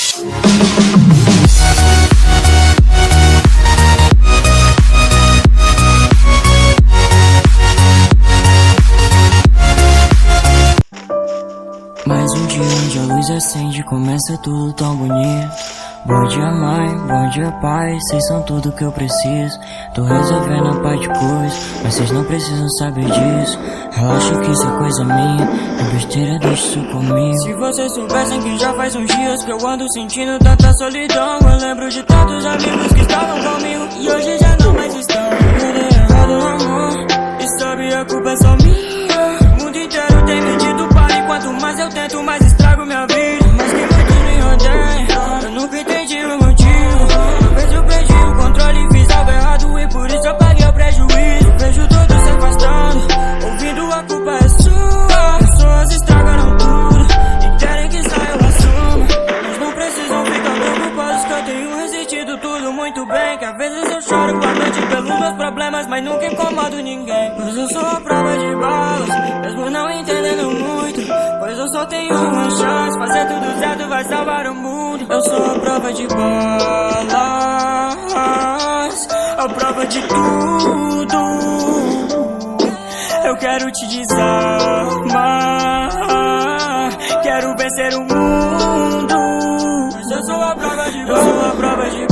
Mais um dia onde a luz acende, começa tudo tão bonito. Bom dia mãe, bom dia pai, cês são tudo que eu preciso. Tô resolvendo a parte de coisa, mas cês não precisam saber disso. Relaxa que isso é coisa minha, é besteira, deixa isso comigo. Se vocês soubessem que já faz uns dias que eu ando sentindo tanta solidão. Eu lembro de tantos amigos que estavam comigo e hoje já não mais estão. Eu dei errado no amor, e sabe a culpa é só minha. O mundo inteiro tem medido para e quanto mais eu tento, mais estrago minha vida. Mas que muitos me rodeiam, eu nunca entendi o motivo. Talvez eu perdi o controle e fiz algo errado e por isso eu paguei o prejuízo. Vejo todos se afastando, ouvindo a culpa é sua. Pessoas estragaram tudo e querem que saia eu assuma. Mas não precisam ficar preocupados que eu tenho resistido tudo muito bem. Que às vezes eu choro com a noite pelos meus problemas, mas nunca incomodo ninguém. Pois eu sou a prova de balas, mesmo não entendendo muito. Pois eu só tenho uma chance, fazer tudo certo vai salvar o mundo. Eu sou a prova de balas, a prova de tudo. Eu quero te desarmar, quero vencer o mundo. Mas eu sou a prova de balas, eu sou a prova de